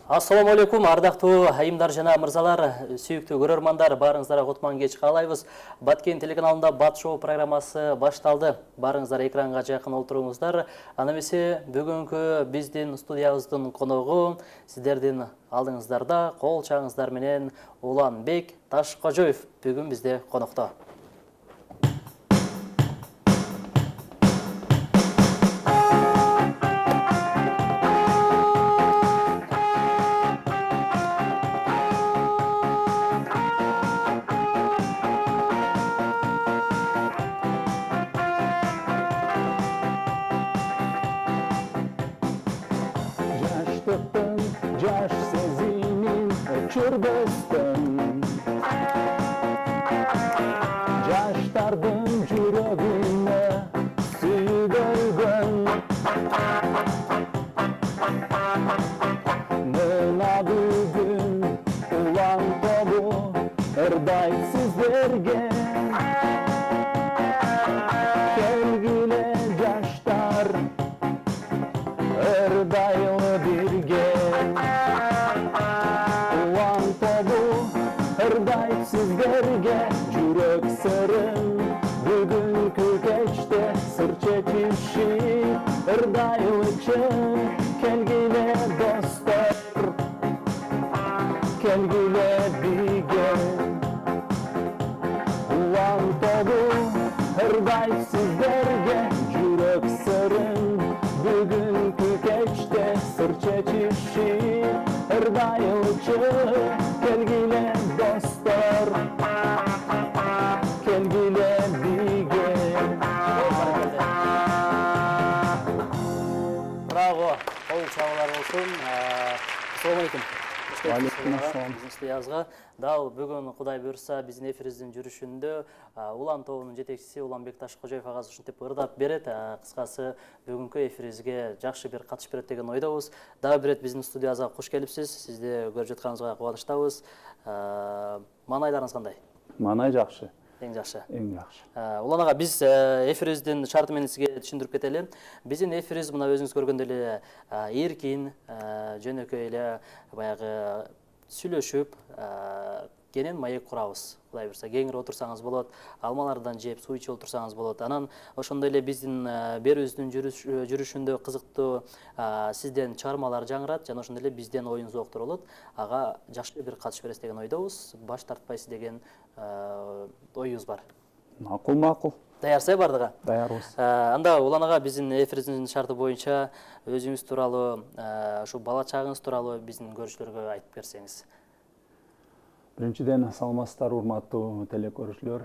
Ассаламу алейкум, ардактуу айымдар жана мырзалар, сүйүктүү көрөрмандар, баарыңыздарга кутман кеч каалайбыз. Баткен телеканалында Бат шоу программасы башталды. Баарыңыздар экранга жакын олтуруңуздар. Аны эмесе бүгүнкү биздин студиябыздын коногу сиздердин алдыңыздарда кол чаңыздар менен Уланбек Ташкожоев бүгүн бизде конокто. Жаш сезимин өчүрбөстөн жаштардын жүрөгүнө сүйгөлгөн мына бүгүн улан тобу ырдайт сиздерге келгиле жаштар ырдайлы бирге ырдайт сиздерге жүрөк сырын бүгүнкү кечте сыр чечишип ырдайлычы келгиле достор келгиле бирге улан тобу ырдайт сиздерге жүрөк сырын бүгүнкү кечте сыр чечишип ырдайлычы келгиле достор келгиле бирге. Браво, кол чабуулар болсун. Ассаламу алейкум. Алейкум ассалам. Биздин студиябызга дал бүгүн Кудай буйрса биздин эфирибиздин жүрүшүндө Улан тобунун жетекчиси Уланбек Ташкожоев агасы ушинтип ырдап берет. Кыскасы бүгүнкү эфирибизге жакшы бир катышып берет деген ойдобуз. Дагы бир рет биздин студиябызга куш келипсиз. Сизди көрүп жатканыбызга кубанычтабыз. Маанайдарыңыз кандай? Маанай жакшы. Эң жакшы. Эң жакшы. Улан ага, биз эфирибиздин шарты менен сизге түшүндүрүп кетели. Биздин эфирибиз мына өзүңүз көргөндөй эле эркин, жөнөкөй эле баягы сүйлөшүп, кенен маек курабыз. Кудай буйрса кеңири отурсаңыз болот, алмалардан жеп, суу ичип отурсаңыз болот. Анан ошондой эле биздин берүүбүздүн жүрүшүндө кызыктуу сизден чыгармалар жаңырат жана ошондой эле бизден оюнуз уктурулат. Ага жакшы бир катышып бересиз деген ойдобуз. Баш тартпайсыз деген оюбуз бар. Макул. Даярсыз бардыгы? Даярбыз. Анда Улан ага, биздин эфирибиздин шарты боюнча өзүңүз тууралуу, ушу бала чагыңыз тууралуу биздин көрүүчүлөргө айтып берсеңиз. Биринчиден саламатсыздар, урматтуу телекөрүүчүлөр.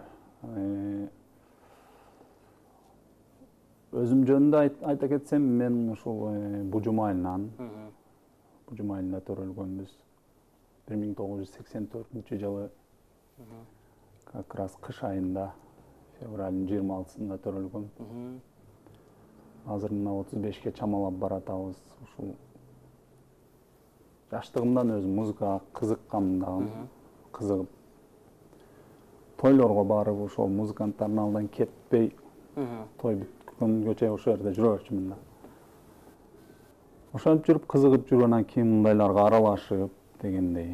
Өзүм жөнүндө айта кетсем, мен ушул Бужум айылында төрөлгөнбүз. 1984-жылы как раз кыш айында, февралдын 26-сында төрөлгөм. Азыр мына 35-ке чамалап баратабыз. Ушул жаштыгымдан өзүм музыкага кызыккандагым, кызыгып тойлорго барып ошол музыканттардын алдынан кетпей той бүткөнгө чейин ошол жерде жүрө берчүмүн да. Ошентип жүрүп кызыгып жүрүп анан кийин мындайларга аралашып дегендей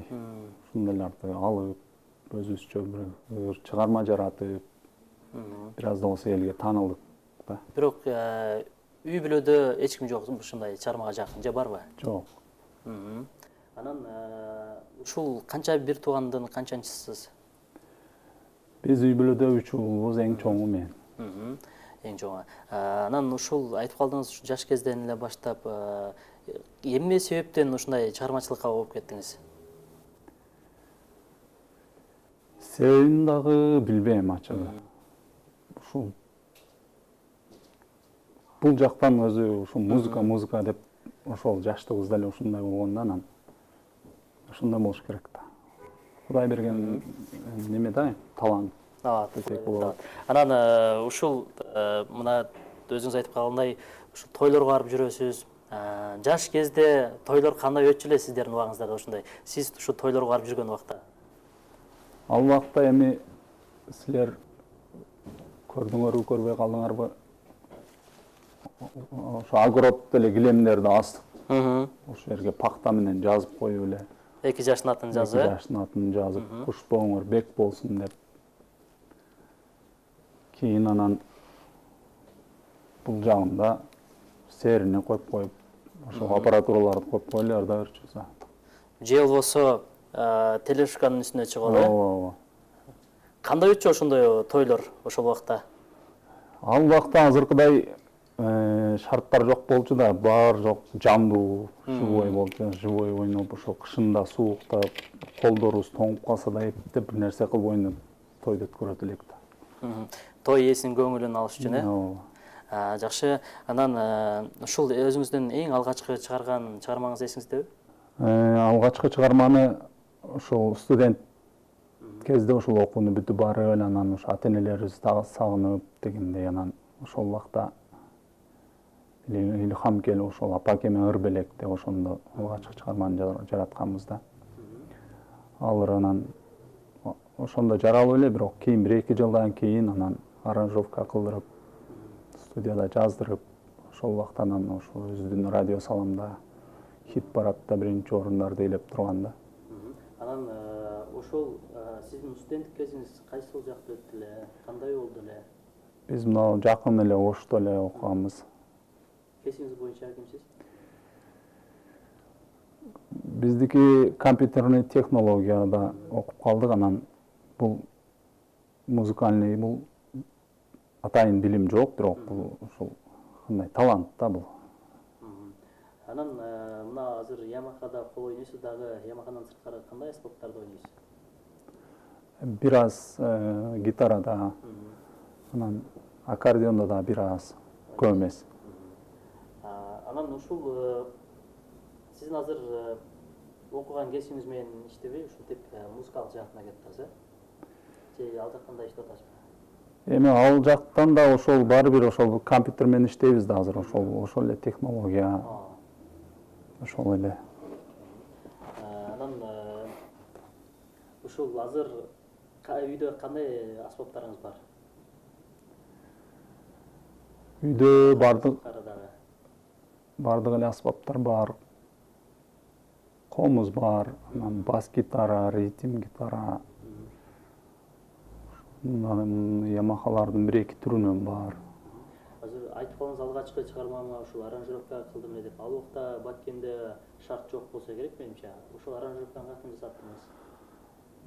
ушундайларды алып өзүбүзчө бир чыгарма жаратып бир аз да болсо элге таанылдык да. Бирок үй бүлөдө эч ким жок ушундай чыгармага жакын же барбы? Жок. Анан ушул канча бир туугандын канчанчысыз? Биз үй бүлөдө 3 уулбуз, эң чоңу мен. Эң чоңу. Анан ушул айтып калдыңыз, жаш кезден эле баштап эмне себептен ушундай чыгармачылыкка болуп кеттиңиз? Себебин дагы билбейм ачыгы. Ушул бул жактан өзү ушул музыка деп ошол жаштыгыбызда эле ушундай болгондо анан ошондой болуш керек да. Кудай берген неме да, талант. десек болот. Анан ушул мына өзүңүз айтып калгандай, ушул тойлорго барып жүрөсүз. Жаш кезде тойлор кандай өтчү эле сиздердин убагыңыздарда ошондой? Сиз ушул тойлорго барып жүргөн убакта? Ал убакта эми силер көрдүңөрбү, көрбөй калдыңарбы? Ошо огород эле килемдерди астык Ошол жерге пакта менен жазып коюп эле. 2 жаштын атын 2 жазып. жаштын атын жазып, Кушбоңур Бек болсун деп. Кийин анан бул жагында серини коюп коюп, ошол аппаратураларды коюп койлор да ырчыса. Же болбосо телешканын үстүнө чыгып эле. Ооба. Кандай өтчү ошондой тойлор ошол убакта? Ал убакта азыркыдай шарттар жок болчу да, баар жок, жандуу, живой болчу, живой ойноп, ошол кышында сууктап, колдорубуз тоңуп калса да эптеп бир нерсе кылып ойноп тойду өткөрөт элек да. Той ээсинин көңүлүн алыш үчүн, Ооба. Жакшы. Анан ушул өзүңүздүн эң алгачкы чыгарган чыгармаңыз эсиңиздеби? Алгачкы чыгарманы ошол студент кезде ошол окууну бүтүп барып эле анан ошо ата-энелерибизди дагы сагынып дегендей анан ошол убакта илхам келип ошол апа акеме ыр белек деп ошондо алгачкы чыгарманы жаратканбыз да. Алар анан ошондо жаралып эле, бирок кийин 1-2 жылдан кийин анан аранжировка кылдырып, студияда жаздырып, ошол убакта анан ошо өзүбүздүн радио саламда хит парадта 1-орундарды ээлеп турган да. Анан ошол сиздин студенттик кезиңиз кайсыл жакта өттү эле? Кандай болду эле? Биз мына жакын эле Ошто эле окуганбыз. Кесиңиз боюнча кимсиз? Биздики компьютерный технологияда окуп калдык, анан бул музыкальный, бул атайын билим жок, бирок бул ошол кандай талант да бул. Анан мына азыр Ямахада кол ойнойсуз дагы, Ямаханын сырткары кандай аспаптарды ойнойсуз? Бир аз гитарада, анан аккордеондо да бир аз, көп эмес. Анан ушул сиздин азыр окуган кесибиңиз менен иштебей, ушинтип музыкалык жаатына кеттиңиз, же ал жактан да иштеп атасызбы? Эми ал жактан да ошол баары бир ошол компьютер менен иштейбиз да азыр, ошол эле технология. Ошол эле. Анан ушул азыр үйдө кандай аспаптарыңыз бар? Үйдө бардык эле аспаптар бар. Комуз бар, анан бас гитара, ритм гитара. Ямахалардын 1-2 түрүнөн бар. Азыр айтып калдыңыз, алгачкы чыгармама ушул аранжировка кылдым эле деп. Ал убакта Баткенде шарт жок болсо керек менимче. Ушул аранжировканы кантип жасаттыңыз?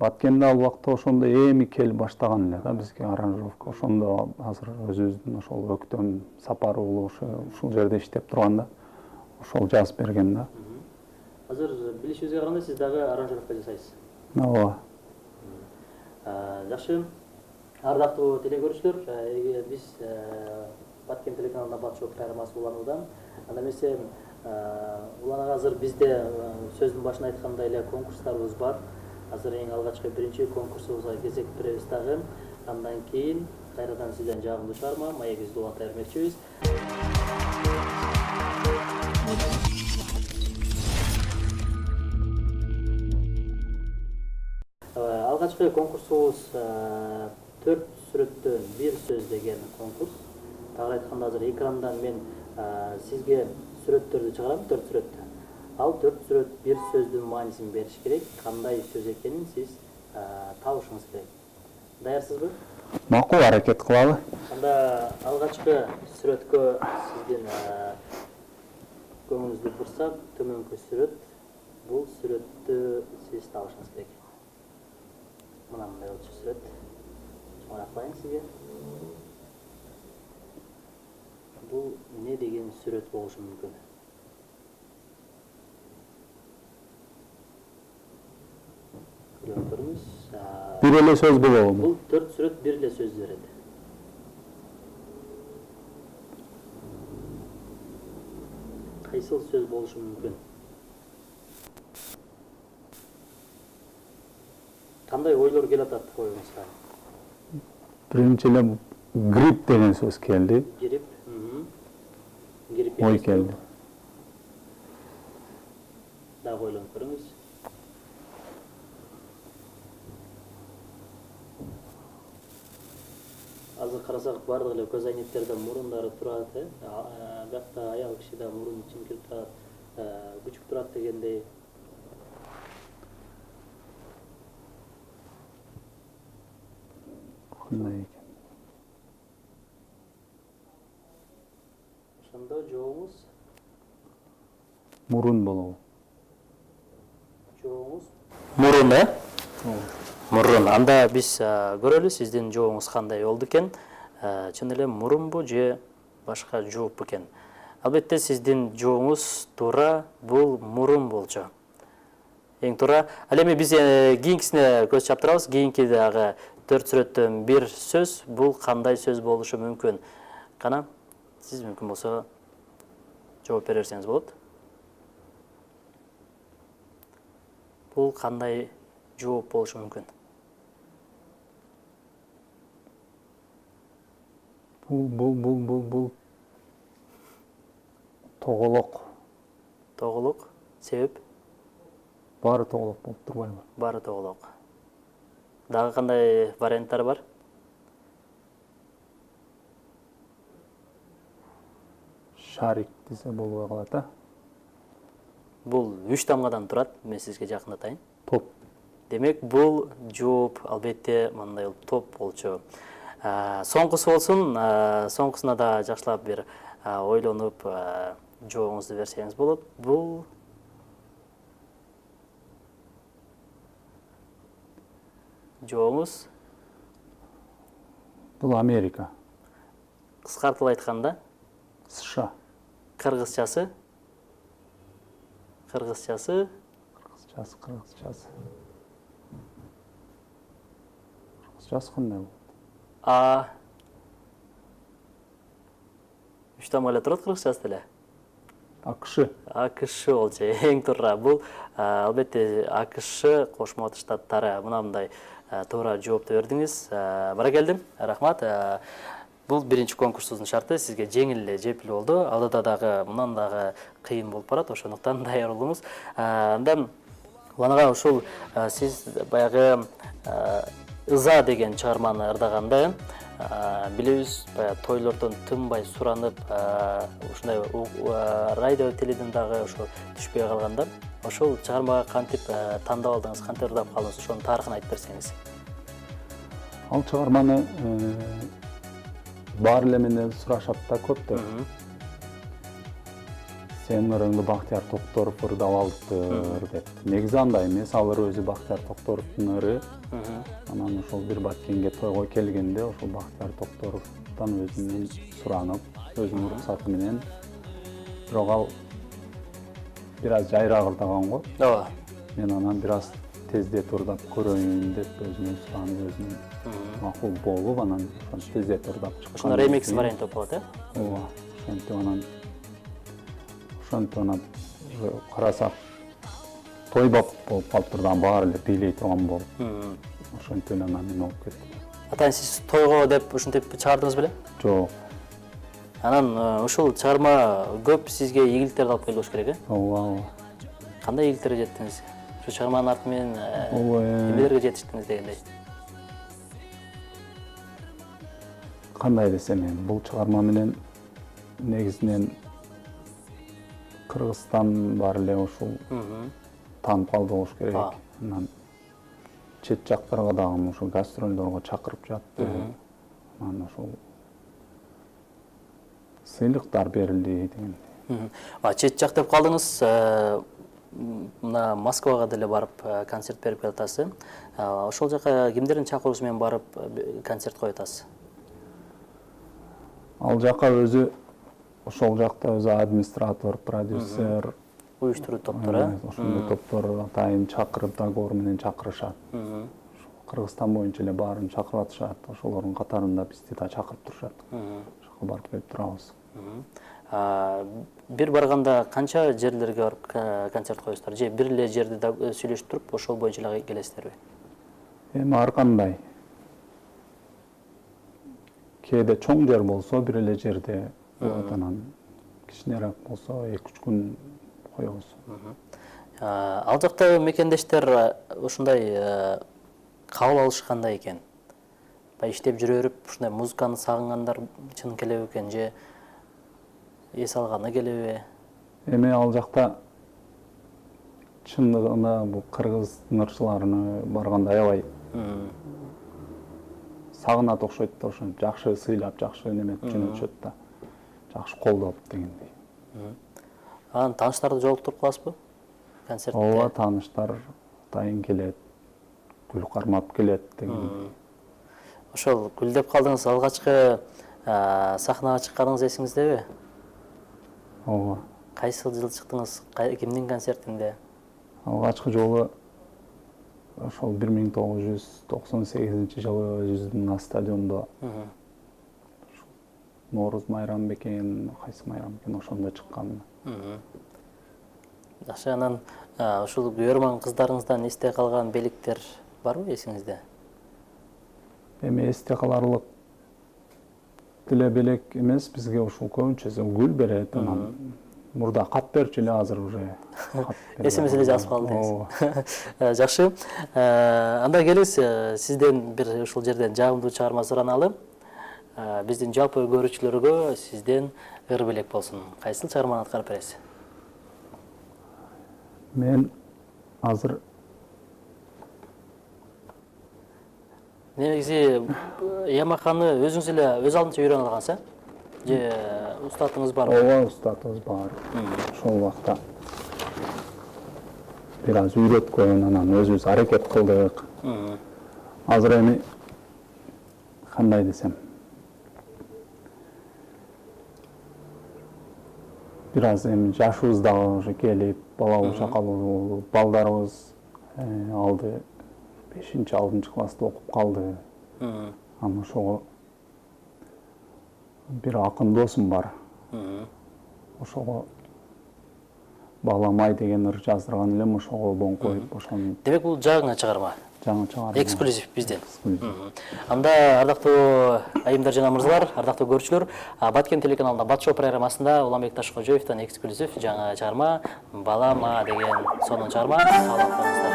Баткенде ал убакта ошондо эми келип баштаган эле да бизге аранжировка. Ошондо азыр өзүбүздүн ошол Өктөм Сапар уулу ушул жерде иштеп турган да. Ошол жазып берген да. Азыр билишибизге караганда сиз дагы аранжировка жасайсыз. Ооба. Жакшы. Ардактуу телекөрүүчүлөр, биз Баткен телеканалында Бат Шоу кайрамасы улануудан. Анда эмесе уланага азыр бизде сөздүн башында айткандай эле конкурстарыбыз бар. Азыр эң алгачкы 1-чи конкурсубузга кезек беребиз дагы. Андан кийин кайрадан сизден жагымдуу чыгарма маегибизди уланта бермекчибиз. Алгачкы конкурсубуз 4 сүрөттөн 1 сөз деген конкурс. Тагы айтканда азыр экрандан мен сизге сүрөттөрдү чыгарам, 4 сүрөттү. Ал 4 сүрөт 1 сөздүн маанисин бериш керек. Кандай сөз экенин сиз табышыңыз керек. Даярсызбы? Макул, аракет кылалы. Анда алгачкы сүрөткө сиздин көңүлүңүздү бурсак, төмөнкү сүрөт. Бул сүрөттү сиз табышыңыз керек. Мына мындай болчу сүрөт. Чоңойрак сизге. Бул эмне деген сүрөт болушу мүмкүн? Көрүп көрүңүз. Бир эле сөз болобу? Бул 4 сүрөт 1 эле сөз берет. Кайсыл сөз болушу мүмкүн? Кандай ойлор келип атат коюңузга? Биринчи эле грипп деген сөз келди. Грип. Ой келди. Дагы ойлонуп көрүңүз. Азыр карасак бардык эле көзайнектерде мурундары турат, бакта аял кишиде мурун чимкирип турат. күчүк турат дегендей. Кандай экен? Ошондо жооңуз Мурун болобу. жооңуз мурун, мурун. Анда биз көрөлү сиздин жооңуз кандай болду экен. Чын эле мурунбу же башка жооппу экен. Албетте сиздин жооңуз туура, бул мурун болчу. Эң туура. Ал эми биз кийинкисине көз чаптырабыз. Кийинки дагы 4 сүрөттөн бир сөз, бул кандай сөз болушу мүмкүн? Кана, сиз мүмкүн болсо жооп берерсеңиз болот. Бул кандай жооп болушу мүмкүн? Бул тоголок. Тоголок. Себеп? Баары тоголок болуп турбайбы? Баары тоголок. Дагы кандай варианттар бар? Шарик десе болбой калат, а? Бул 3 тамгадан турат. Мен сизге жакындатайын. Топ. Демек, бул жооп албетте мындай топ болчу. Соңкусу болсун, соңкусуна да жакшылап бир ойлонуп жооңузду берсеңиз болот. Бул жооңуз Бул Америка. кыскартылып айтканда США. кыргызчасы Кыргызчасы. Кыргызчасы кандай болот? Үч тамга эле турат кыргызчасы деле. АКШ. АКШ болчу. Эң туура. Бул албетте АКШ Кошмо Штаттары. Мындай туура жоопту бердиңиз. Баракелдим. Рахмат. Бул биринчи конкурсубуздун шарты сизге жеңил эле, жепил болду. Алдыда дагы мындан дагы кыйын болуп барат, ошондуктан даяр болуңуз. Андан Уланага ушул сиз баягы Ыза деген чыгарманы ырдаганда билебиз, тойлордон тынбай суранып, ушундай радио телевидениедагы ошо түшпөй калганда, ошол чыгармага кантип тандап алдыңыз, кантип ырдап калдыңыз, ошонун тарыхын айтып берсеңиз. Ал чыгарманы баары эле менден сурашат да көптөр. Сенин ырыңды Бактияр Токторов ырдап алдыптыр деп. Негизи андай эмес, ал ыры өзү Бактияр Токторовдун ыры. Анан ошол бир баткенге тойго келгенде ошол Бактияр Токторовдон өзүнүн суранып, өзүнүн уруксаты менен, бирок ал бир аз жайраак ырдаган го. Ооба. Мен анан бир аз тездетип ырдап көрөйүн деп өзүнүн суранып, өзүнүн макул болуп, анан тездетип ырдап чыккан. Ошондо ремикс варианты болот, Ооба. Ошентип анан карасак тойбап болуп калыптыр да, баары эле бийлей турган болуп. Ошентип эле анан эме болуп кетти. Атайын сиз тойго деп ушинтип чыгардыңыз беле? Жок. Анан ушул чыгарма көп сизге ийгиликтерди алып келип керек, э? Ооба. Кандай ийгиликтерге жеттиңиз? Ушу чыгарманын арты менен эмелерге жетиштиңиз дегендей. Кандай десем эми, бул чыгарма менен негизинен Кыргызстан баары эле ушул таанып калды болуш керек. Анан чет жактарга дагы ушул гастролдорго чакырып жатты. Анан ошол сыйлыктар берилди дегендей. Чет жак деп калдыңыз. Мына Москвага деле барып концерт берип келатасыз. Ошол жака кимдердин чакыруусу менен барып концерт коюп атасыз? Ал жака өзү ошол жакта өзү администратор, продюсер, уюштуруу топтор, ошондой топтор атайын чакырып, договор менен чакырышат. Кыргызстан боюнча эле баарын чакырып атышат. Ошолордун катарында бизди да чакырып турушат. Ошого барып келип турабыз. Бир барганда канча жерлерге барып концерт коесуздар? Же бир эле жерди да сүйлөшүп туруп, ошол боюнча эле келесиздерби? Эми ар кандай. Кээде чоң жер болсо бир эле жерде, анан кичинерээк болсо 2-3 күн коебуз. Ал жакта мекендештер ушундай кабыл алышы кандай экен? Иштеп жүрө берип, ушундай музыканы сагынгандар чын келеби экен же эс алганы келеби? Эми ал жакта чындыгында бул кыргыз ырчыларына барганда аябай сагынат окшойт да, ошентип жакшы сыйлап, жакшы неметип жөнөтүшөт да. Жакшы колдоп дегендей. Анан тааныштарды жолуктуруп каласызбы? Концертте. Ооба, тааныштар атайын келет, гүл кармап келет деген. Ошол гүлдеп калдыңыз, алгачкы сахнага чыкканыңыз эсиңиздеби? Ооба. Кайсы жылы чыктыңыз? Кимдин концертинде? Алгачкы жолу ошол 1998-жылы Жүздүн стадиондо Нооруз майрам бекен, кайсы майрам бекен ошондо чыккан. Жакшы, анан ушул көрөрман кыздарыңыздан эсте калган беликтер барбы эсиңизде? Эми эсте каларлык деле белек эмес, бизге ушул көбүнчөсү гүл берет, анан мурда кат берчү эле, азыр уже эсимиз эле жазып калды. Жакшы. Анда келиңиз, сизден бир ушул жерден жагымдуу чыгарма сураналы. Биздин жалпы көрүүчүлөргө сизден ыр белек болсун. Кайсыл чыгарманы аткарып бересиз? Мен азыр негизи Ямаханы өзүңүз эле өз алдынча үйрөнүп алгансыз, же устатыңыз барбы? ооба, устатыбыз бар. Ошол убакта бир аз үйрөткөн, анан өзүбүз аракет кылдык. Азыр эми кандай десем, бир аз эми жашыбыз дагы уже келип, балалуу чакалуу болуп, балдарыбыз алды 5-6 класста окуп калды. Анан ошого бир акын досум бар. Ошого Баламай деген ыр жаздырган элем, ошого обон коюп, ошону. Демек бул жаңы чыгарма. Жаңы чыгарма. Эксклюзив бизден. Анда ардактуу айымдар жана мырзалар, ардактуу көрүүчүлөр, Баткен телеканалында Батшоу программасында Уланбек Ташкожоевдон эксклюзив жаңы чыгарма Балама деген сонун чыгарма. Каалап коюңуздар.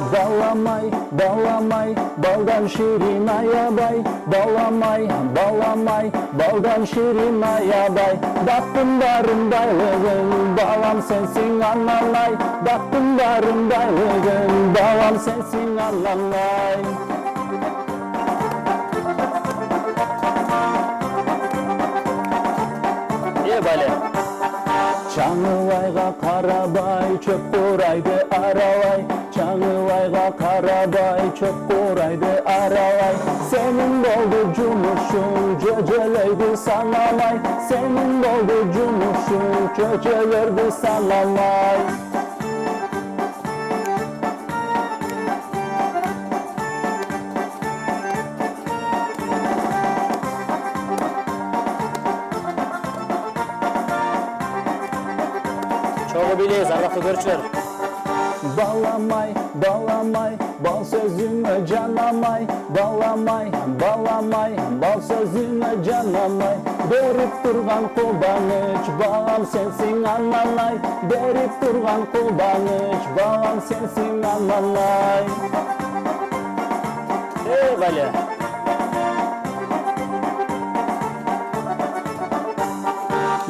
Баламай, баламай, балдан ширин аябай, баламай, баламай, балдан ширин аябай, бактын барын байлыгын, балам сенсиң ананай, бактын барын байлыгын, балам сенсиң ананай. Бале. Чаңылайга карабай, чөп курайды аралай, Чаңылайга карабай, чөп курайды аралай, сенин болду жумушуң, жөжөлөйдү санамай, сенин болду жумушуң, жөжөлөрдү санамай. Чогуу билиңиз, ардактуу көрүүчүлөр. Баламай, баламай, бал сөзүңө жанамай, баламай, баламай, бал сөзүңө жанамай, берип турган кубаныч, балам сенсиң ананай, берип турган кубаныч, балам сенсиң ананай. Бале.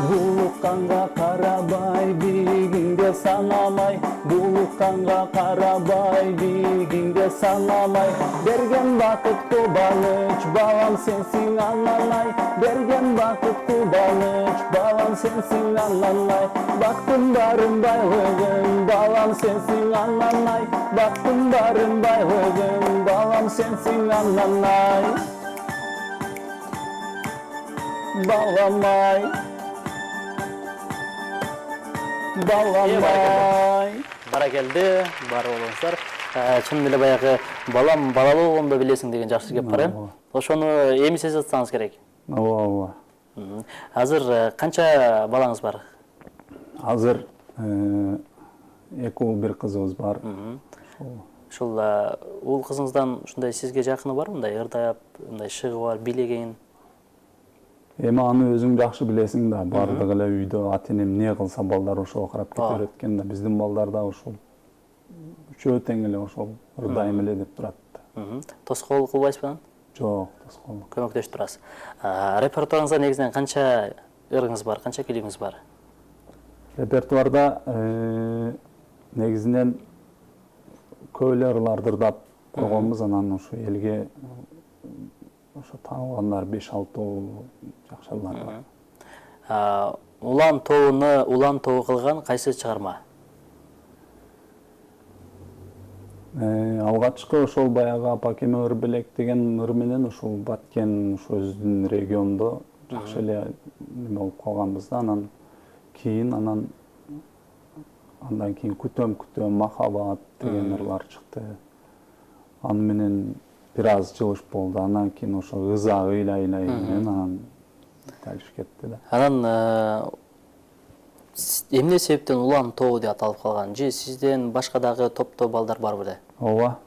Булукканга карабай, бигиңде санамай, булукканга карабай, бигиңде санамай, берген бакыт кубаныч, балам сенсиң ананай, берген бакыт кубаныч, балам сенсиң ананай, бактын барын байлыгын, балам сенсиң ананай, бактын барын байлыгын, балам сенсиң ананай. Баламай, баламай. Баракелди, бар болуңуздар. Чын эле баягы балам балалуу болгондо билесиң деген жакшы кеп бар. Ошону эми сезип атсаңыз керек. Ооба. Азыр канча балаңыз бар? Азыр 2 уул 1 кызыбыз бар. Ушул уул кызыңыздан ушундай сизге жакыны барбы? Мындай ырдап, мындай шыгы бар, билеген? Эми аны өзүң жакшы билесиң да, бардык эле үйдө ата-энем эмне кылса балдар ошого карап кете берет экен да. Биздин балдар да ошол үчөө тең эле ошол ырдайым эле деп турат. Тоскоол кылбайсызбы анан? Жок, тоскоол. Көмөктөшүп турасыз. Репертуарыңызда негизинен канча ырыңыз бар, канча клибиңиз бар? Репертуарда негизинен көп эле ырларды ырдап койгонбуз, анан ошо элге ошо таанылгандар 5-6 жакшы ырлар бар. Улан тобу кылган кайсы чыгарма? Алгачкы ошол баягы Апакеме ыр белек деген ыр менен ошол Баткен ошо өзүнүн региондо жакшы эле неме болуп калганбыз да. Анан кийин андан кийин күтөм махабат деген ырлар чыкты. Аны менен бир аз жылыш болду. Андан кийин ошо ыза ыйлай менен анан дальше кетти да. Анан эмне себептен Улан тобу деп аталып калган? Же сизден башка дагы топто балдар барбы эле? Ооба.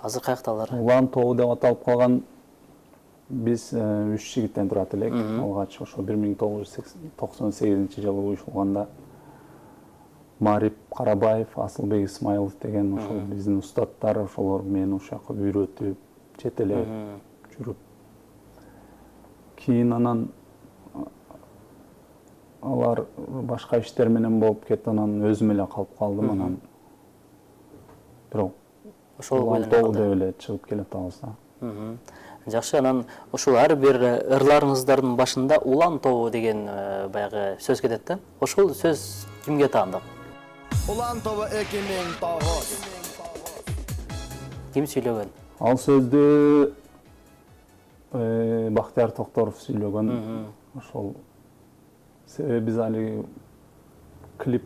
Азыр каякталар? Улан тобу деп аталып калган биз 3 жигиттен турат элек. Алгач ошо 1998-жылы уюшулганда Марип Карабаев, Асылбек Исмаилов деген ошол биздин устаттар, ошолор мени ошол жака үйрөтүп, чет эле жүрүп. Кийин анан алар башка иштер менен болуп кетти, анан өзүм эле калып калдым, анан бирок ошол тобу деп эле чыгып келатабыз да. Жакшы, анан ушул ар бир ырларыңыздардын башында Улан тобу деген баягы сөз кетет да. Ошол сөз кимге таандык? Улан тобу 2009. Ким сүйлөгөн? Ал сөздү Бактияр Токторов сүйлөгөн. Ошол себеби биз али клип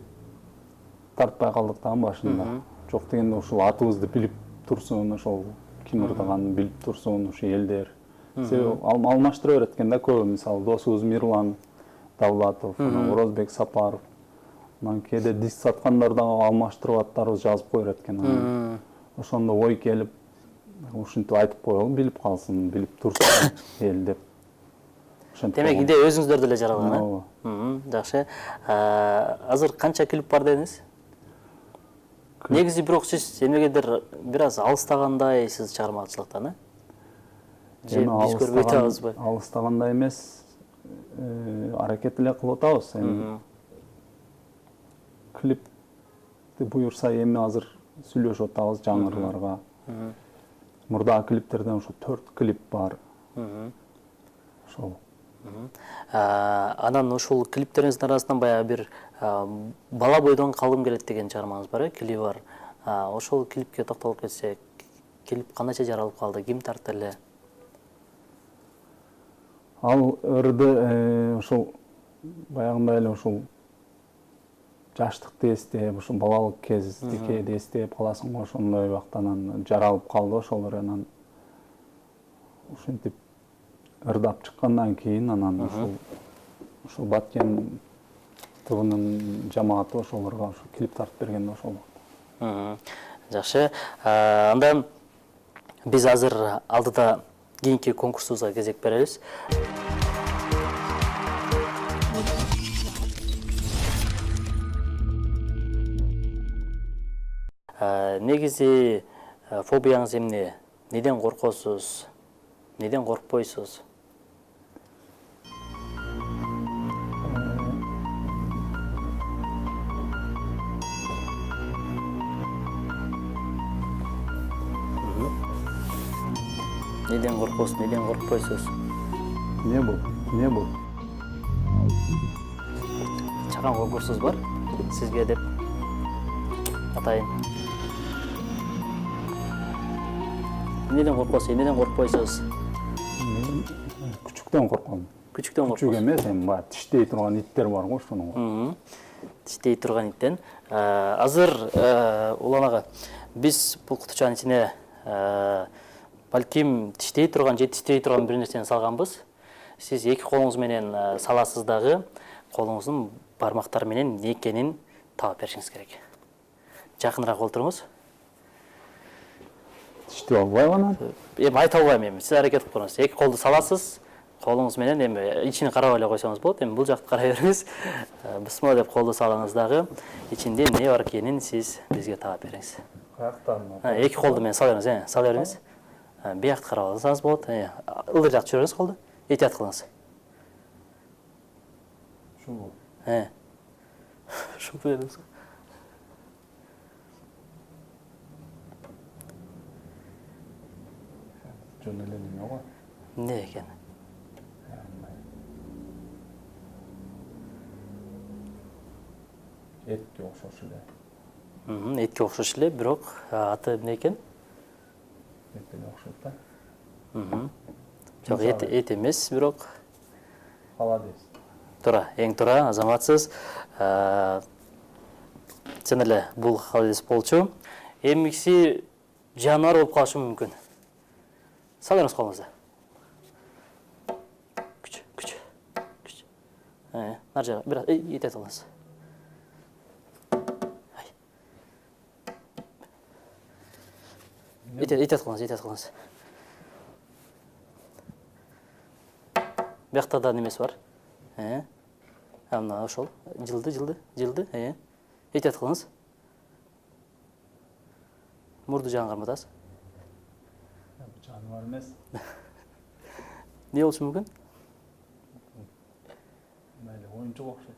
тартпай калдык да башында. Жок дегенде ошол атыбызды билип турсун, ошол ким ырдаганын билип турсун ошо элдер. Себеби алмаштыра берет экен да көбү. Мисалы досубуз Мирлан Давлатов, Орозбек Сапаров. Анан кээде диск саткандар да алмаштырып аттарыбыз жазып кое берет экен. Ошондо ой келип, ушинтип айтып коелу, билип калсын, билип турсын эл деп. Демек, идея өзүңүздөрдө эле жаралган, жакшы. Азыр канча клип бар дедиңиз? Негизи бирок сиз эмнегедир бир аз алыстагандайсыз чыгармачылыктан, же биз көрбөй атабызбы? Алыстагандай эмес, аракет эле кылып атабыз. Клипти буюрса эми азыр сүйлөшүп атабыз жаңы ырларга. Мурдагы клиптерден ошо 4 клип бар. Ошол. Анан ушул клиптериңиздин арасынан баягы бир бала бойдон калгым келет деген чыгармаңыз бар, клип бар. Ошол клипке токтолуп кетсек, клип кандайча жаралып калды, ким тартты эле? Ал ырды ошол баягындай эле ошол жаштыкты эстеп, ошол балалык кездики эстеп каласың го, ошондой убактан жаралып калды ошолор. Анан ушинтип ырдап чыккандан кийин анан ошол Баткен тобунун жамааты ошолорго ошо клип тартып берген да ошол убакта. Жакшы. Андан биз азыр алдыда кийинки конкурсубузга кезек беребиз. Негизи фобияңыз эмне? Неден коркосуз? Неден коркпойсуз? Неден коркосуз, неден коркпойсуз? Не бул? Чакан конкурсубуз бар сизге деп атайын. Неден коркосуз, неден коркпойсуз? Күчүктөн корком. Күчүктөн коркосуз. Күчүк эмес, эми баягы тиштей турган иттер бар го, ошону. Тиштей турган иттен. Азыр Улан ага, биз бул кутучанын ичине балким тиштей турган же тиштей турган бир нерсени салганбыз. Сиз эки колуңуз менен саласыз дагы, колуңуздун бармактары менен эмне экенин таап беришиңиз керек. Жакыныраак олтуруңуз. Тиштеп албайбы анан? Эми айта албайм эми. Сиз аракет кылып көрүңүз. Эки колду саласыз, Қолыңыз менен эми ичине карап эле койсоңуз болот. Эми бул жакты карай бериңиз. Бисмилла деп колду салыңыз дагы. Ичинде эмне бар экенин сиз бизге таап бериңиз. Каяктан? Эки колду менен сала бериңиз, сала бериңиз. Биякты карап алсаңыз болот. Ылдыр жакты жүрүңүз колду. Этият кылыңыз. Ушул. Ушул бериңиз. Жөн эле неме го? Эмне экен? Этке окшош эле. Этке окшош эле, бирок аты эмне экен? Эт эле окшойт да. Жок, эт эмес, бирок Холодец. туура, эң туура, азаматсыз. Чын эле бул холодец болчу. Эмикси жаныбар болуп калышы мүмкүн. Салыңыз колуңузду. Күч. Нар жака бир этет алыңыз. Этет кылыңыз. Биякта да немеси бар. Мына ошол. Жылды. Этет кылыңыз. Мурду жагын карматасыз. Жаныбар эмес. Не болушу мүмкүн? Мейли оюнчук окшойт.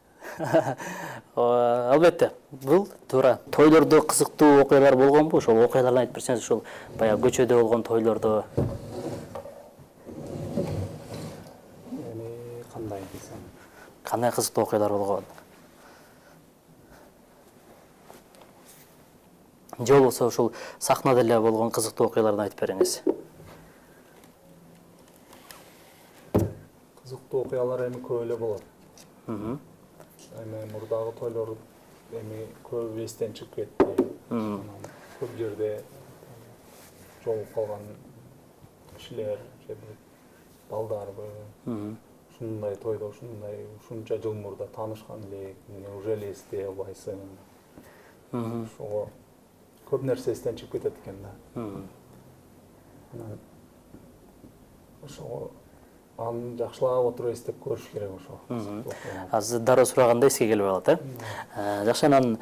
Албетте, бул туура. Тойлордо кызыктуу окуялар болгонбу? Ошол окуяларды айтып берсеңиз, ошол баягы көчөдө болгон тойлордо. Эми кандай десем? Кандай кызыктуу окуялар болгон? Же болбосо ошол сахнада эле болгон кызыктуу окуяларды айтып бериңиз. Кызыктуу окуялар эми көп эле болот. Эми мурдагы тойлор эми көп эстен чыгып кетти. Көп жерде жолугуп калган кишилер, же бир балдарбы, ушундай тойдо ушунча жыл мурда таанышкан элек, уже эле эстей албайсың. Ошого көп нерсе эстен чыгып кетет экен да. Ошого аны жакшылап отуруп эстеп көрүш керек ошо. Азыр дароо сураганда эске келип алат, Жакшы, анан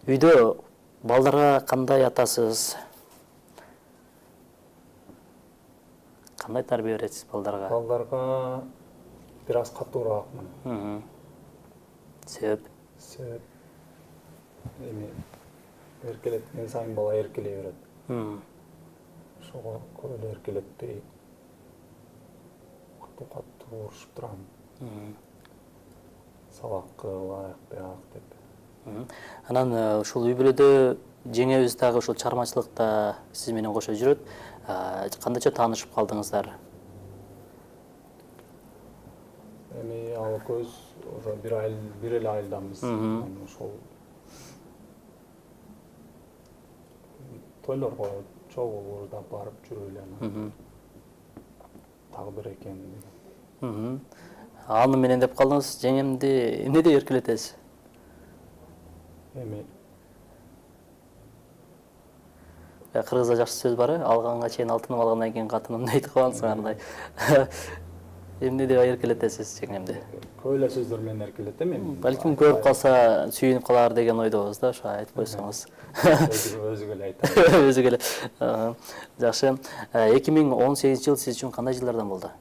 үйдө балдарга кандай атасыз? Кандай тарбия бересиз балдарга? Балдарга бир аз катуураакмын. Себеп? Себеп эми эркелеткен сайын бала эркелей берет. Ошого көп эле эркелетпей катуу урушуп турам. Сабакка ылайык бияк деп. Анан ушул үй бүлөдө жеңебиз дагы ушул чыгармачылыкта сиз менен кошо жүрөт. Кандайча таанышып калдыңыздар? Эми ал экөөбүз уже бир эле айылданбыз. Ошол тойлорго чогуу да барып жүрүп эле. Дагы бир экен. Аны менен деп калдыңыз, жеңемди эмнеде эркелетесиз? Эми Кыргызда жакшы сөз бар, алганга чейин алтыным, алгандан кийин катыным дейт калгансың андай. Эмнеде эркелетесиз жеңемди? Көп эле сөздөр менен эркелетем эми. Балким көрүп калса сүйүнүп калар деген ойдобуз да, ошо айтып койсоңуз. Өзүгө эле айтам. Өзүгө эле. Жакшы. 2018 жыл сиз үчүн кандай жылдардан болду?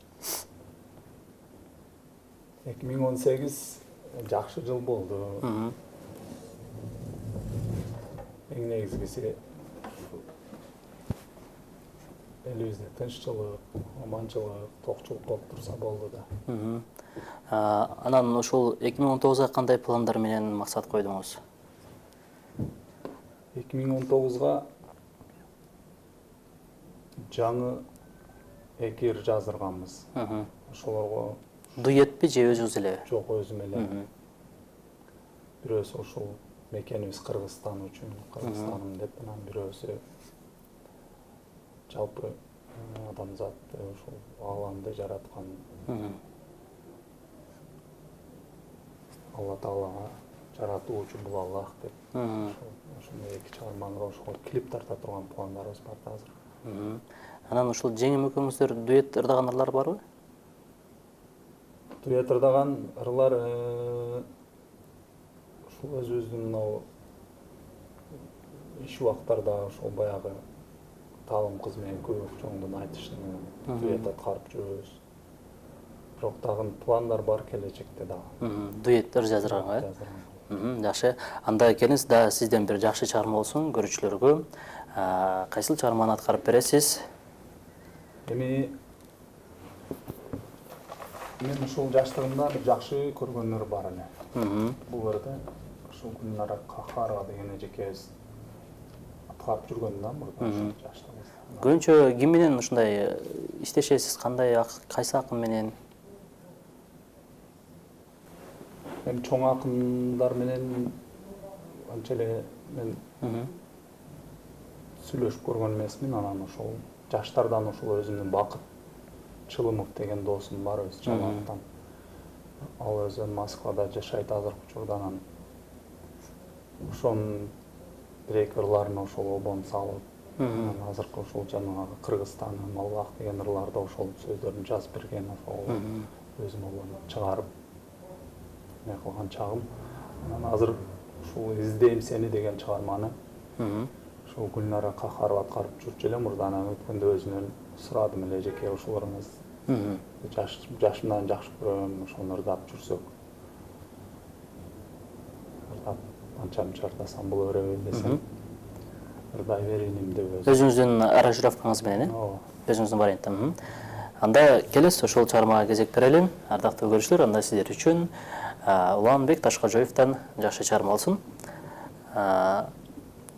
2018 жакшы жыл болду. Эң негизгиси элибизде тынччылык, аманчылык, токчулук болуп турса болду да. Анан ушул 2019-га кандай пландар менен максат койдуңуз? 2019-га жаңы эки ыр жаздырганбыз. Ошолорго Дуэтпи же өзүңүз эле? жок, өзүм эле. Бирөөсү ушул мекенибиз Кыргызстан үчүн, Кыргызстаным деп, анан бирөөсү жалпы адамзатты ушул ааламды жараткан Алла Таалага жаратуучу бул Аллах деп. Ошондой эки чыгарманы ошого клип тарта турган пландарыбыз бар да азыр. Анан ушул жеңим экөөңүздөр дуэт ырдагандар барбы? дуэт ырдаган ырлар ушул өзүбүздүн мынау иш убактарда ошол баягы таалым кыз менен көбүк чоңдун айтышын дуэт аткарып жүрөбүз. Бирок дагы пландар бар келечекте дагы. Дуэттер жаздырганга э? Жакшы. Анда келиңиз да сизден бир жакшы чыгарма болсун көрүүчүлөргө. Кайсыл чыгарманы аткарып бересиз? Эми мен ушул жаштыгымда бир жакшы көргөн ыр бар эле. Бул ырды ушул Гүлнара Кахарова деген эжекебиз аткарып жүргөн да мурда жаштыгыбызда. Көбүнчө ким менен ушундай иштешесиз? Кандай кайсы акын менен? Эми чоң акындар менен анча эле мен сүйлөшүп көргөн эмесмин. Анан ошол жаштардан ошол өзүмдүн Бакыт Чылымов деген досум бар өзү Чалаактан. Ал өзү Москвада жашайт азыркы учурда. Анан ошонун бир-эки ырларын ошол обон салып, анан азыркы ошол жанагы Кыргызстандын Малбак деген ырларды ошол сөздөрүн жазып берген, ошол өзүм обон чыгарып не кылган чагым. Анан азыр ушул Издейм сени деген чыгарманы ошол Гүлнара Кахарова аткарып жүрчү эле мурда. Анан өткөндө өзүнөн сурадым эле, эжеке ушуларыңыз жашымдан жакшы көрөм, ошону ырдап жүрсөк. Ырдап анча мынча ырдасам боло береби десем, ырдай берейин деп Өзүңүздүн аранжировкаңыз менен, э? Өзүңүздүн вариантта. Анда келесиз ошол чыгармага кезек берели. Ардактуу көрүүчүлөр, анда сиздер үчүн Уланбек Ташкожоевдон жакшы чыгарма болсун.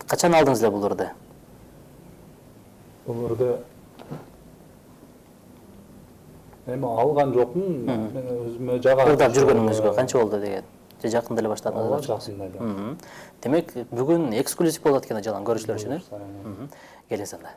Качан алдыңыз эле бул ырды? Бул ырды эми алган жокмун, мен өзүмө жага ырдап жүргөнүңүзгө канча болду деген? Же жакында эле баштадыңыз? Жакында эле. Демек, бүгүн эксклюзив болот экен жалаң көрүүчүлөр үчүн, э? Келиңиз анда.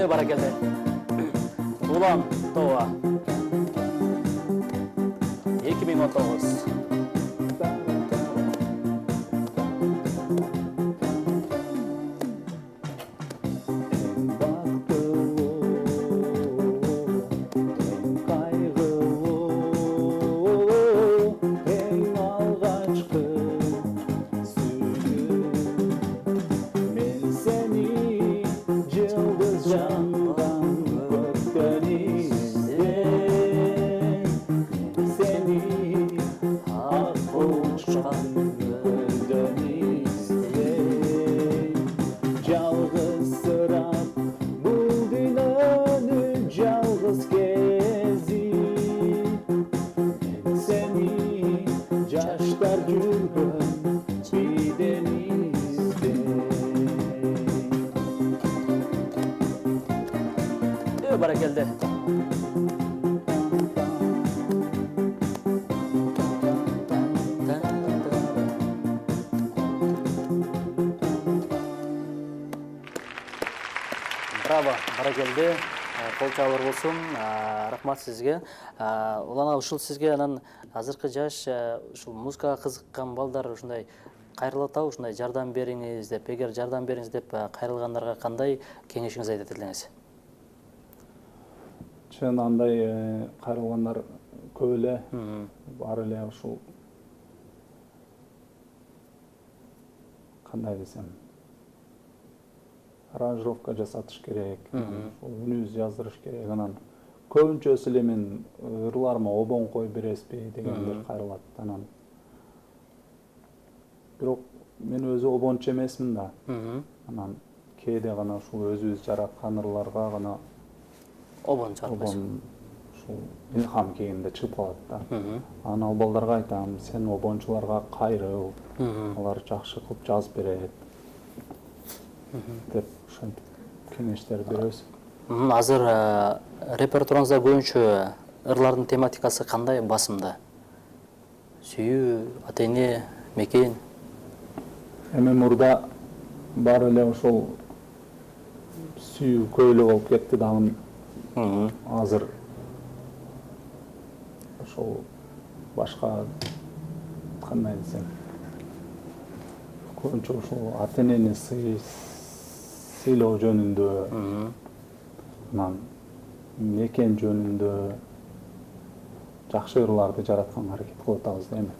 Баракелде. Улан Това. 2019. баракелде. Браво, баракелде. Кол чабар болсун. Рахмат сизге. Улана ушул сизге анан азыркы жаш ушул музыкага кызыккан балдар ушундай кайрылат ушундай жардам бериңиз деп, эгер жардам бериңиз деп кайрылгандарга кандай кеңешиңиз айтат элеңиз? Чын андай кайрылгандар көп эле бар эле ушул кандай десем аранжировка жасатыш керек, үнүбүз жаздырыш керек. Анан көбүнчөсү эле мен ырларыма обон кой бересизби дегендер кайрылат. Анан бирок мен өзү обончу эмесмин да. Анан кээде гана ушул өзүбүз жараткан ырларга гана обон чарпайсыз. Обон ушул илхам келгенде чыгып калат да. Анан ал балдарга айтам, сен обончуларга кайрыл, алар жакшы кылып жазып берет деп ушинтип кеңештер беребиз. Азыр репертуарыңызда көбүнчө ырлардын тематикасы кандай басымда? Сүйүү, ата-эне, мекен. Эми мурда бар эле ошол сүйүү көп эле болуп кетти дагы. Азыр ошол башка кандай десем көбүнчө ошол ата-энени сыйлоо жөнүндө, анан мекен жөнүндө жакшы ырларды жаратканга аракет кылып атабыз да эми.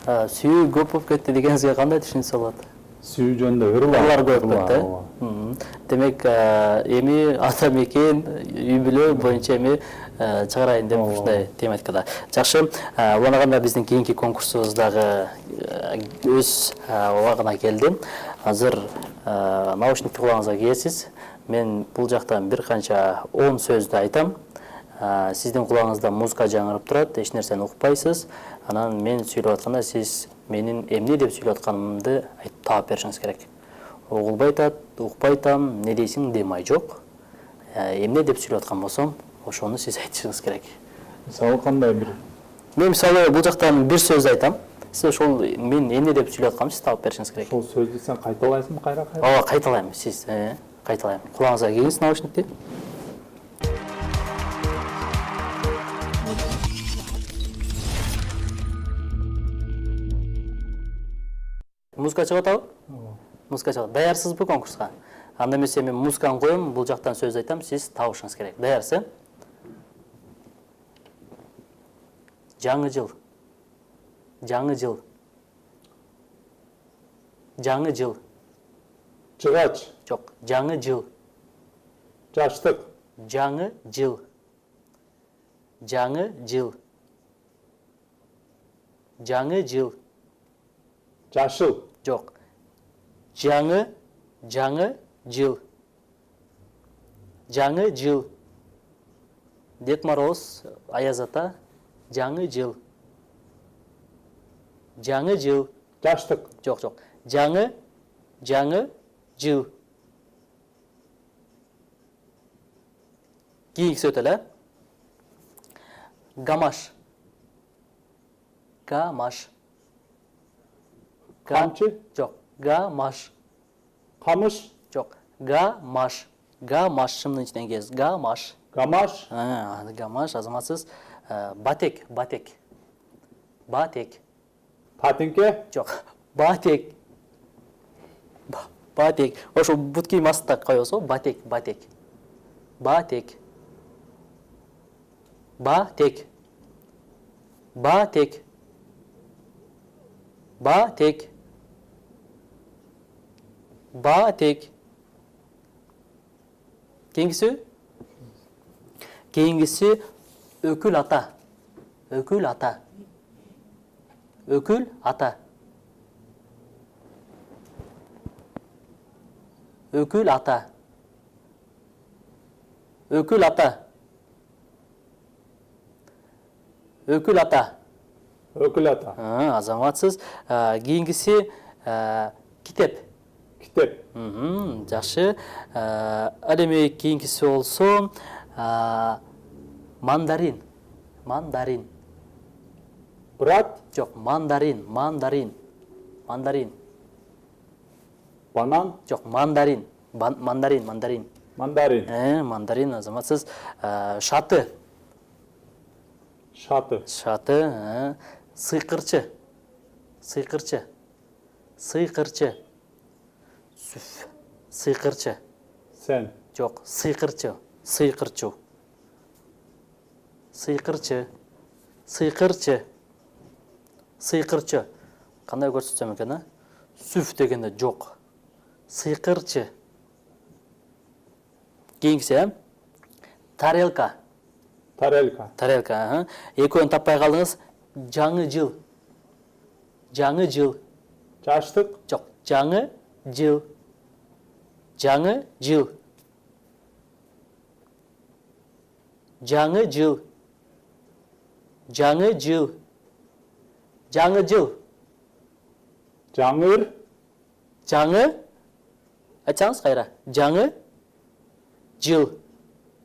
Сүйүү көп болуп кетти дегениңизге кандай түшүнсө болот? Сүйүү жөнүндө ырлар көп кетти. Демек, эми ата мекен, үй бүлө боюнча эми чыгарайын деп ушундай тематикада. Жакшы, уланаганда биздин кийинки конкурсубуз дагы өз убагына келди. Азыр наушникти кулагыңызга кийесиз. Мен бул жактан бир канча 10 сөздү айтам. Сиздин кулагыңызда музыка жаңырып турат, эч нерсени укпайсыз. Анан мен сүйлөп атканда сиз менин эмне деп сүйлөп атканымды таап беришиңиз керек. Угулбай атат, укпай атам, не дейсиң демай жок. Эмне деп сүйлөп аткан болсом, ошону сиз айтышыңыз керек. Мисалы кандай бир? Мен мисалы бул жактан бир сөз айтам. Сиз ошол мен эмне деп сүйлөп атканымды сиз таап беришиңиз керек. Ошол сөздү сен кайталайсыңбы кайра? Ооба, кайталайм. Сиз кайталайм. Кулагыңызга кийиңиз наушникти. Музыка чыгып атабы? Музыка чыгат. Даярсызбы конкурска? Анда эмесе мен музыканы коем, бул жактан сөз айтам, сиз табышыңыз керек. Даярсыз? Жаңы жыл. Жаңы жыл. Жаңы жыл. Чыгач. Жок, жаңы жыл. Жаштык. Жаңы жыл. Жаңы жыл. Жаңы жыл. Жашыл. Жок. Жаңы жыл. Жаңы жыл. Дед Мороз, Аяз ата, жаңы жыл. Жаңы жыл. Жаштык. Жок. Жаңы жыл. Кийинкиси өтөлө. Гамаш. Гамаш. Камчы. Жок. Гамаш. Камыш. Жок. Гамаш. Гамаш шымдын ичинен кез. Гамаш. Гамаш. Гамаш, азаматсыз. Батек. Батек. Патинке. Жок. Батек. Батек. Ошо бут кийим астына коебуз го? Батек. Батек. Батек. Батек. Батек. Батек. Батек. Кейингиси өкүл ата. Өкүл ата. Өкүл ата. Өкүл ата. Өкүл ата. Өкүл ата. Өкүл ата. Азаматсыз. Кейингиси китеп. Китеп. Жакшы. Ал эми кийинкиси болсо Мандарин. Мандарин. Брат, Жоқ, мандарин. Мандарин. Мандарин. банан, Жоқ, мандарин. Мандарин. Мандарин. мандарин, Мандарин азаматсыз. Шаты. шаты, Шаты. Сыйқырчы. Сыйқырчы. Сыйқырчы. Сүф. Сыйқырчы. сен, Жоқ, сыйқырчы. Сыйқырчы. Сыйқырчы. Сыйқырчы. Сыйқырчы. Қандай көрсетсем екен, а? Сүф дегенде жоқ. Сыйқырчы. Кейінгісі, тарелка. тарелка, Тарелка. Екеуін таппай қалдыңыз. Жаңы жыл. Жаңы жыл. жаштық, Жоқ, жаңы жыл. Жаңы жыл. Жаңы жыл. Жаңы жыл. Жаңы жыл. жаңыр, Жаңы. Айтсаңыз қайра. Жаңы жыл.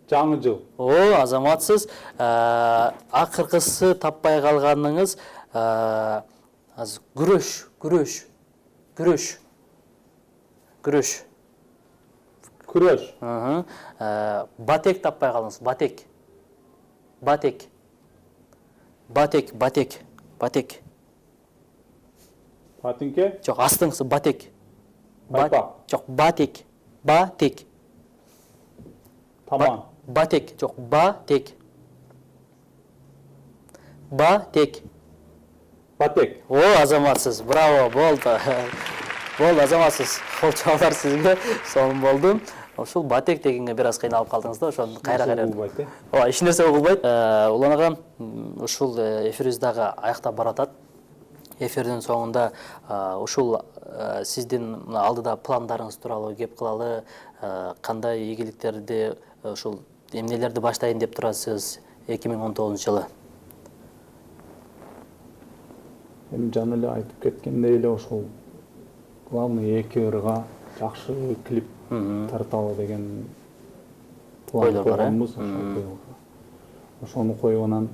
жаңы жыл, О, азаматсыз. Ақырқысы таппай қалғаныңыз. Күреш. Күреш. Күреш. Күреш. күреш, Батек таппай қалыңыз. Батек. Батек. Батек. Батек. Батек. патинке, Жоқ, астыңғысы батек. Батпақ. Жоқ, батек. Батек. таман, Батек. Жоқ, батек. Батек. патек, О, азаматсыз. Браво, болды. Болды, азаматсыз. Қол чалдар сізге. Соның болды. Ошол батек дегенге біраз қиналып қалдыңыз да, ошоны қайра-қайра. болбайды. Еш нәрсе болбайды. Улан аға, ушул эфирибиздағы аяқтап баратат. Эфирдин соңында ушул сиздин алдыда пландарыңыз тууралуу кеп кылалы, кандай ийгиликтерди, ушул эмнелерди баштайын деп турасыз 2019 жылы? Эми жана эле айтып кеткендей эле ошол главный 2 ырга жакшы клип тарталы деген план Ойлор бар, койгонбуз ошол быйылга. Ошону коюп анан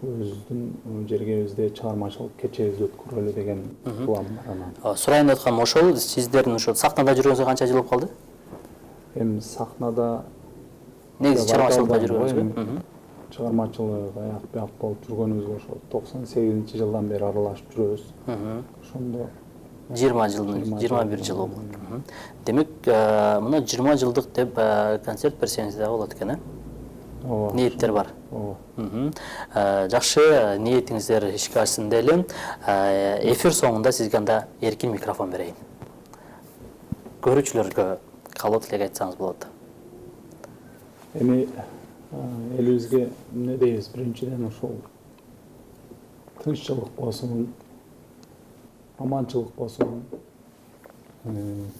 өзүбүздүн жергебизде чыгармачылык кечебизди өткөрөлү деген план бар анан. Сурайын деп атканым ошол, сиздердин ошол сахнада жүргөнүзгө канча жыл болуп калды? Эми сахнада Негизи чыгармачылыкта жүргөнүзгө? чыгармачылык аяк бияк болуп жүргөнүбүзгө ошол 98-жылдан бери аралашып жүрөбүз. Ошондо 20 жыл, 21 жыл болду. Демек, мына 20 жылдык деп концерт берсеңиз да болот экен, ооба. Ниеттер бар. Ооба. Жакшы, ниетиңиздер ишке ашсын дейли. Эфир соңунда сизге анда эркин микрофон берейин. Көрүүчүлөргө калуу тилек айтсаңыз болот. Эми элибизге эмне дейбиз? Биринчиден ошол тынччылык болсун, аманчылык болсун,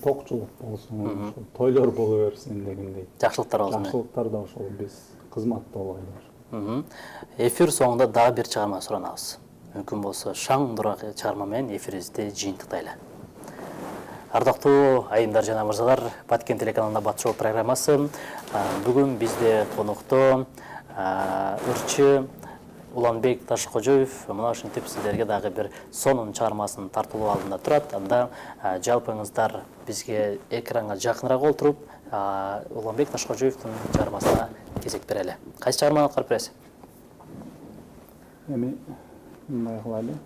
токчулук болсун, ошол тойлор боло берсин дегендей. Жакшылыктар болсун. Жакшылыктар да ошол биз кызматта болайлы. Эфир соңунда дагы бир чыгарма суранабыз. Мүмкүн болсо шаң дурак чыгарма менен эфирибизди жыйынтыктайлы. Ардактуу айымдар жана мырзалар, Баткен телеканалында Бат Шоу программасы. Бүгүн бизде конокто ырчы Уланбек Ташкожоев. Мына ушинтип сиздерге дагы бир сонун чыгармасын тартылуу алдында турат. Анда жалпыңыздар бизге экранга жакыныраак олтуруп, Уланбек Ташкожоевдун чыгармасына кезек берели. Кайсы чыгарманы аткарып бересиз? Эми мындай кылайлы.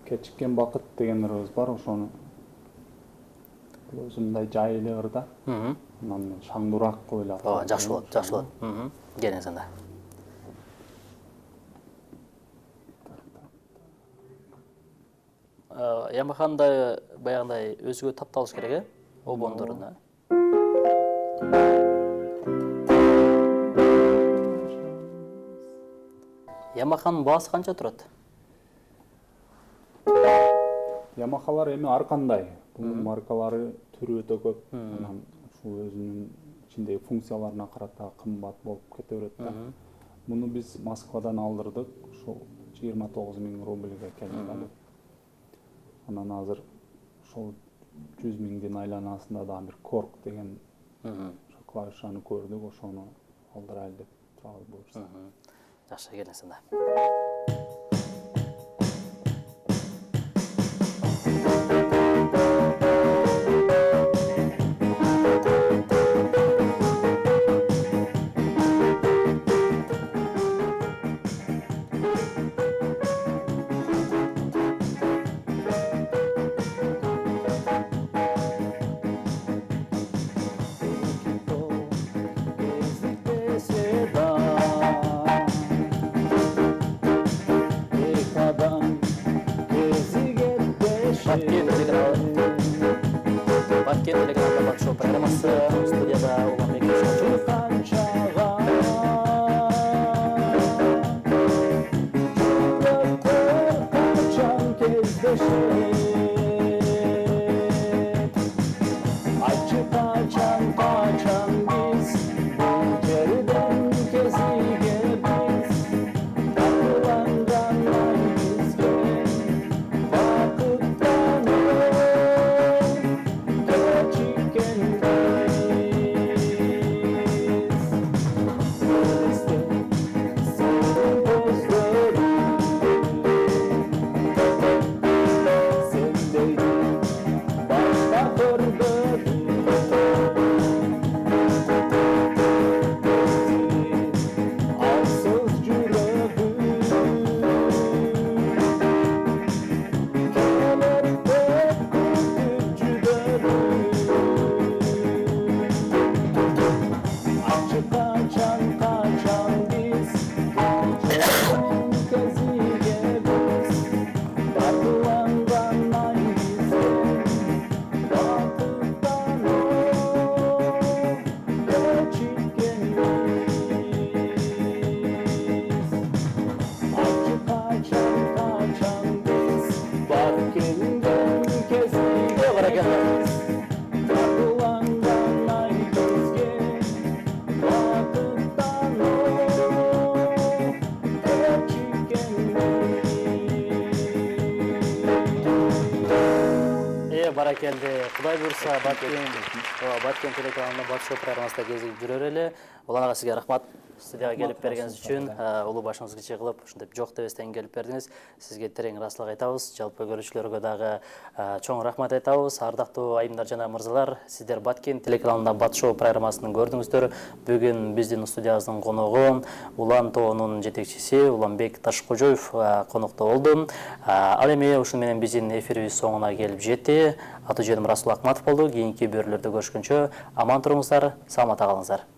Кечиккен бакыт деген ырыбыз бар, ошону өзүмдай жайлы ырда. Анан шаңдурак кылып Ооба, жакшы болот, жакшы болот. Келиңиз анда. Ямахандай баягындай өзгө тапталыш керек, обондоруна. Ямаханын баасы канча турат? Ямахалар эми ар кандай. Бунун маркалары түрү өтө көп. Анан ушул өзүнүн ичиндеги функцияларына карата кымбат болуп кете берет да. Муну биз Москвадан алдырдык. Ушул 29 000 рубльге келди. Анан азыр ошол 100 000-дин айланасында да бир корк деген клавишаны көрдүк, ошону алдырайлы деп туралы буюрса. Жакшы, келесиң да. Баткен телеканалда Бат Шоу программасы, студияда Уланбек Ишанчуев. Баракелди, Кудай буйрса, Баткен телеканалында Бат Шоу программасында кезигип жүрөр эле. Улан сизге рахмат. Студияга келип бергениңиз үчүн, улуу башыңызга чыгылып, ушинтип жок дебестен келип бердиңиз. Сизге терең ыраазычылык айтабыз. Жалпы көрүүчүлөргө дагы чоң рахмат айтабыз. Ардактуу айымдар жана мырзалар, сиздер Баткен телеканалында Бат Шоу программасын көрдүңүздөр. Бүгүн биздин студиябыздын коногу Улан тобунун жетекчиси Уланбек Ташкожоев конокто болду. Ал эми ушун менен биздин эфирибиз соңуна келип жетти. Аты жөнүм Расул Акматов болду. Кийинки берүүлөрдө көрүшкөнчө аман туруңуздар, саламатта калыңыздар.